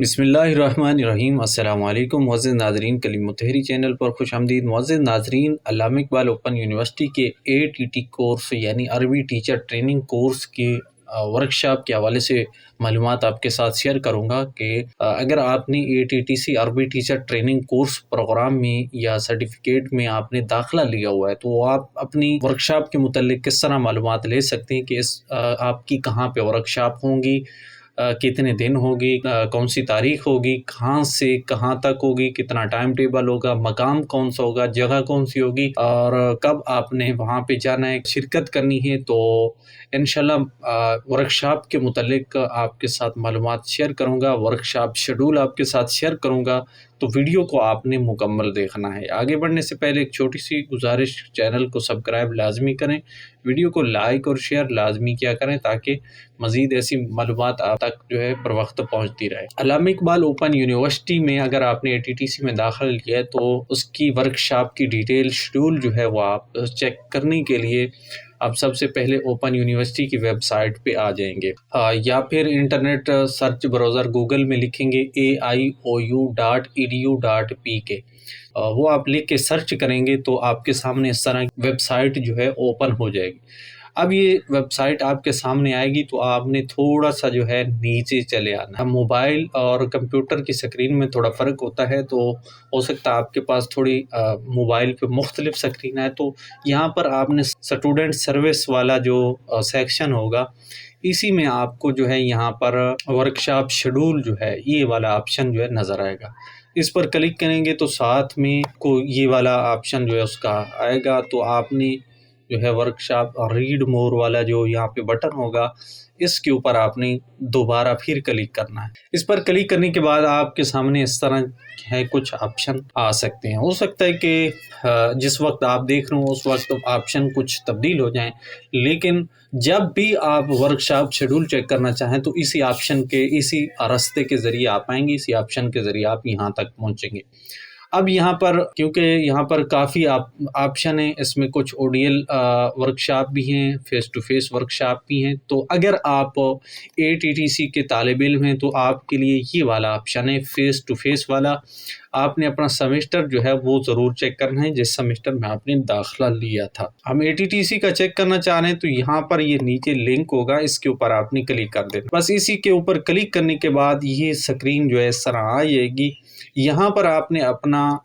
بسم اللہ الرحمن الرحیم۔ السلام علیکم معزز ناظرین، کلیم متحری چینل پر خوش آمدید۔ معزز ناظرین، علامہ اقبال اوپن یونیورسٹی کے ATT کورس یعنی عربی ٹیچر ٹریننگ کورس کی ورکشاپ کے حوالے سے معلومات آپ کے ساتھ شیئر کروں گا کہ اگر آپ نے ATTC عربی ٹیچر ٹریننگ کورس پروگرام میں یا سرٹیفکیٹ میں آپ نے داخلہ لیا ہوا ہے تو آپ اپنی ورکشاپ کے متعلق کس طرح معلومات لے سکتے ہیں کہ آپ کی کہاں پہ ورکشاپ ہوں گی، کتنے دن ہوگی، کون سی تاریخ ہوگی، کہاں سے کہاں تک ہوگی، کتنا ٹائم ٹیبل ہوگا، مقام کون سا ہوگا، جگہ کون سی ہوگی اور کب آپ نے وہاں پہ جانا ہے، شرکت کرنی ہے۔ تو انشاءاللہ ورکشاپ کے متعلق آپ کے ساتھ معلومات شیئر کروں گا، ورکشاپ شیڈول آپ کے ساتھ شیئر کروں گا، تو ویڈیو کو آپ نے مکمل دیکھنا ہے۔ آگے بڑھنے سے پہلے ایک چھوٹی سی گزارش، چینل کو سبسکرائب لازمی کریں، ویڈیو کو لائک اور شیئر لازمی کیا کریں تاکہ مزید ایسی معلومات آپ تک جو ہے پر وقت پہنچتی رہے۔ علامہ اقبال اوپن یونیورسٹی میں اگر آپ نے ATTC میں داخل کیا ہے تو اس کی ورکشاپ کی ڈیٹیل شیڈول جو ہے وہ آپ چیک کرنے کے لیے آپ سب سے پہلے اوپن یونیورسٹی کی ویب سائٹ پہ آ جائیں گے، یا پھر انٹرنیٹ سرچ براؤزر گوگل میں لکھیں گے aiou.edu.pk، وہ آپ لکھ کے سرچ کریں گے تو آپ کے سامنے اس طرح ویب سائٹ جو ہے اوپن ہو جائے گی۔ اب یہ ویب سائٹ آپ کے سامنے آئے گی تو آپ نے تھوڑا سا جو ہے نیچے چلے آنا ہے۔ موبائل اور کمپیوٹر کی سکرین میں تھوڑا فرق ہوتا ہے، تو ہو سکتا ہے آپ کے پاس تھوڑی موبائل پہ مختلف سکرین ہے، تو یہاں پر آپ نے اسٹوڈنٹ سروس والا جو سیکشن ہوگا اسی میں آپ کو جو ہے یہاں پر ورکشاپ شیڈول جو ہے یہ والا آپشن جو ہے نظر آئے گا۔ اس پر کلک کریں گے تو ساتھ میں کو یہ والا آپشن جو ہے اس کا آئے گا، تو آپ نے جو ہے ورکشاپ ریڈ مور والا جو یہاں پہ بٹن ہوگا اس کے اوپر آپ نے دوبارہ پھر کلک کرنا ہے۔ اس پر کلک کرنے کے بعد آپ کے سامنے اس طرح ہے کچھ آپشن آ سکتے ہیں۔ ہو سکتا ہے کہ جس وقت آپ دیکھ رہے ہوں اس وقت آپشن کچھ تبدیل ہو جائیں، لیکن جب بھی آپ ورکشاپ شیڈول چیک کرنا چاہیں تو اسی آپشن کے اسی راستے کے ذریعے آپ آئیں گے، اسی آپشن کے ذریعے آپ یہاں تک پہنچیں گے۔ اب یہاں پر کیونکہ یہاں پر کافی آپشن ہیں، اس میں کچھ ODL ورکشاپ بھی ہیں، فیس ٹو فیس ورکشاپ بھی ہیں، تو اگر آپ ATTC کے طالب علم ہیں تو آپ کے لیے یہ والا آپشن ہے فیس ٹو فیس والا۔ آپ نے اپنا سیمسٹر جو ہے وہ ضرور چیک کرنا ہے جس سیمسٹر میں آپ نے داخلہ لیا تھا۔ ہم ATTC کا چیک کرنا چاہ رہے ہیں تو یہاں پر یہ نیچے لنک ہوگا، اس کے اوپر آپ نے کلک کر دینا۔ بس اسی کے اوپر کلک کرنے کے بعد یہ سکرین جو ہے اس طرح آ جائے گی۔ یہاں پر آپ نے اپنا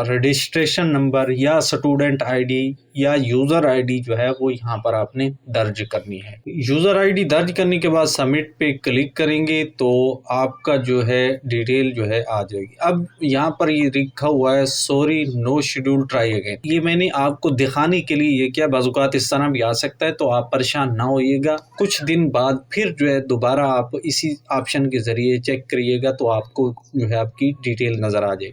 رجسٹریشن نمبر یا اسٹوڈنٹ ID یا یوزر ID جو ہے وہ یہاں پر آپ نے درج کرنی ہے۔ یوزر ID درج کرنے کے بعد سبمٹ پہ کلک کریں گے تو آپ کا جو ہے ڈیٹیل جو ہے آ جائے گی۔ اب یہاں پر یہ لکھا ہوا ہے sorry no schedule try again, یہ میں نے آپ کو دکھانے کے لیے یہ کیا، بعض اوقات اس طرح بھی آ سکتا ہے تو آپ پریشان نہ ہوئیے گا۔ کچھ دن بعد پھر جو ہے دوبارہ آپ اسی آپشن کے ذریعے چیک کریے گا تو آپ کو جو ہے آپ کی ڈیٹیل نظر آ جائے گی۔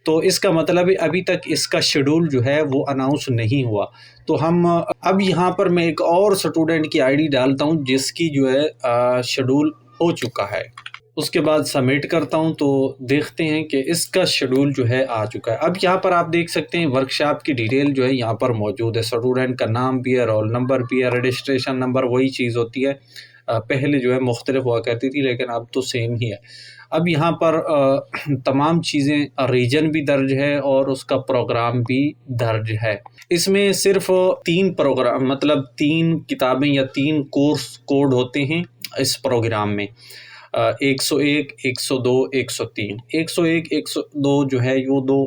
تو اس کا مطلب ہے ابھی تک اس کا شیڈول جو ہے وہ اناؤنس نہیں ہوا، تو ہم اب یہاں پر میں ایک اور اسٹوڈنٹ کی ID ڈالتا ہوں جس کی جو ہے شیڈول ہو چکا ہے، اس کے بعد سبمٹ کرتا ہوں تو دیکھتے ہیں کہ اس کا شیڈول جو ہے آ چکا ہے۔ اب یہاں پر آپ دیکھ سکتے ہیں ورکشاپ کی ڈیٹیل جو ہے یہاں پر موجود ہے، اسٹوڈنٹ کا نام بھی ہے، رول نمبر بھی ہے، رجسٹریشن نمبر وہی چیز ہوتی ہے، پہلے جو ہے مختلف ہوا کرتی تھی لیکن اب تو سیم ہی ہے۔ اب یہاں پر تمام چیزیں ریجن بھی درج ہے اور اس کا پروگرام بھی درج ہے۔ اس میں صرف 3 پروگرام مطلب 3 کتابیں یا 3 کورس کوڈ ہوتے ہیں اس پروگرام میں، 101 102 103۔ 101 102 جو ہے یہ 2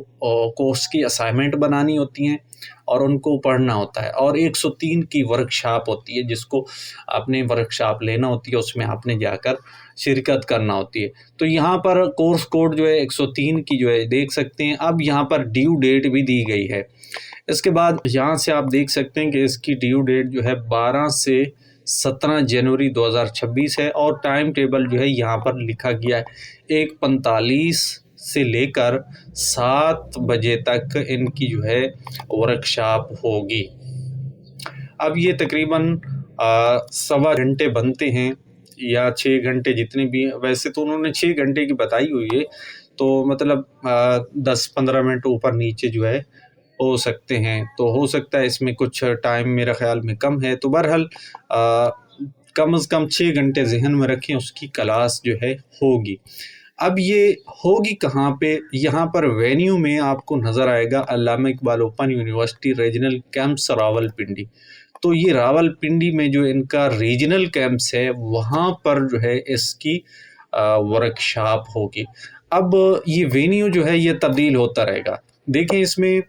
کورس کی اسائنمنٹ بنانی ہوتی ہیں اور ان کو پڑھنا ہوتا ہے، اور 103 کی ورکشاپ ہوتی ہے جس کو آپ نے ورکشاپ لینا ہوتی ہے، اس میں آپ نے جا کر شرکت کرنا ہوتی ہے۔ تو یہاں پر کورس کوڈ جو ہے 103 کی جو ہے دیکھ سکتے ہیں۔ اب یہاں پر ڈیو ڈیٹ بھی دی گئی ہے۔ اس کے بعد یہاں سے آپ دیکھ سکتے ہیں کہ اس کی ڈیو ڈیٹ جو ہے 12 سے 17 جنوری 2026 ہے، اور ٹائم ٹیبل جو ہے یہاں پر لکھا گیا ہے 1:45 سے لے کر 7 بجے تک ان کی جو ہے ورکشاپ ہوگی۔ اب یہ تقریباً 1.25 گھنٹے بنتے ہیں یا 6 گھنٹے جتنے بھی، ویسے تو انہوں نے 6 گھنٹے کی بتائی ہوئی ہے، تو مطلب 10-15 منٹ اوپر نیچے جو ہے ہو سکتے ہیں، تو ہو سکتا ہے اس میں کچھ ٹائم میرا خیال میں کم ہے، تو بہرحال کم از کم 6 گھنٹے ذہن میں رکھیں اس کی کلاس جو ہے ہوگی۔ اب یہ ہوگی کہاں پہ؟ یہاں پر وینیو میں آپ کو نظر آئے گا Allama Iqbal open university regional campus Rawalpindi. تو یہ راولپنڈی میں جو ان کا ریجنل کیمپس ہے وہاں پر جو ہے اس کی ورکشاپ ہوگی۔ اب یہ وینیو جو ہے یہ تبدیل ہوتا رہے گا۔ دیکھیں اس میں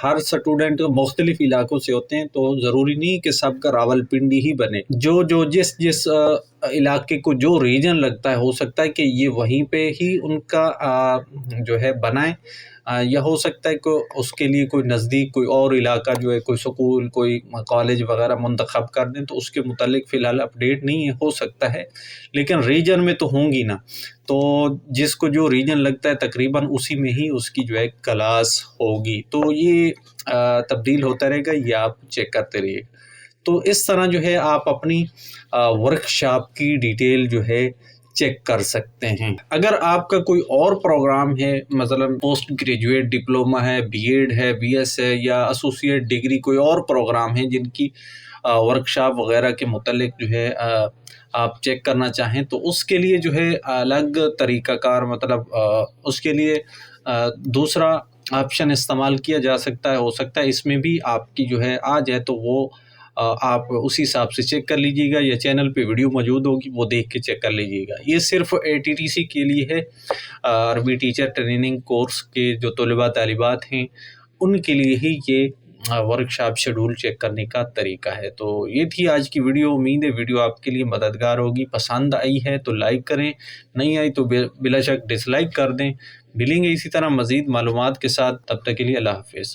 ہر سٹوڈنٹ مختلف علاقوں سے ہوتے ہیں، تو ضروری نہیں کہ سب کا راولپنڈی ہی بنے۔ جو جس علاقے کو جو ریجن لگتا ہے، ہو سکتا ہے کہ یہ وہیں پہ ہی ان کا جو ہے بنائیں، یا ہو سکتا ہے کہ اس کے لیے کوئی نزدیک کوئی اور علاقہ جو ہے، کوئی سکول کوئی کالج وغیرہ منتخب کر دیں۔ تو اس کے متعلق فی الحال اپڈیٹ نہیں ہے، ہو سکتا ہے، لیکن ریجن میں تو ہوں گی نا۔ تو جس کو جو ریجن لگتا ہے تقریباً اسی میں ہی اس کی جو ہے کلاس ہوگی۔ تو یہ تبدیل ہوتا رہے گا، یہ آپ چیک کرتے رہیے۔ تو اس طرح جو ہے آپ اپنی ورکشاپ کی ڈیٹیل جو ہے چیک کر سکتے ہیں۔ اگر آپ کا کوئی اور پروگرام ہے، مثلا پوسٹ گریجویٹ ڈپلومہ ہے، بی ایڈ ہے، بی ایس ہے، یا ایسوسیٹ ڈگری کوئی اور پروگرام ہے جن کی ورکشاپ وغیرہ کے متعلق جو ہے آپ چیک کرنا چاہیں، تو اس کے لیے جو ہے الگ طریقہ کار، مطلب اس کے لیے دوسرا آپشن استعمال کیا جا سکتا ہے۔ ہو سکتا ہے اس میں بھی آپ کی جو ہے آ جائے، تو وہ آپ اسی حساب سے چیک کر لیجیے گا، یا چینل پہ ویڈیو موجود ہوگی وہ دیکھ کے چیک کر لیجیے گا۔ یہ صرف ATTC کے لیے ہے، عربی ٹیچر ٹریننگ کورس کے جو طلباء طالبات ہیں ان کے لیے ہی یہ ورکشاپ شیڈول چیک کرنے کا طریقہ ہے۔ تو یہ تھی آج کی ویڈیو۔ امید ہے ویڈیو آپ کے لیے مددگار ہوگی۔ پسند آئی ہے تو لائک کریں، نہیں آئی تو بلا شک ڈس لائک کر دیں۔ ملیں گے اسی طرح مزید معلومات کے ساتھ، تب تک کے لیے اللہ حافظ۔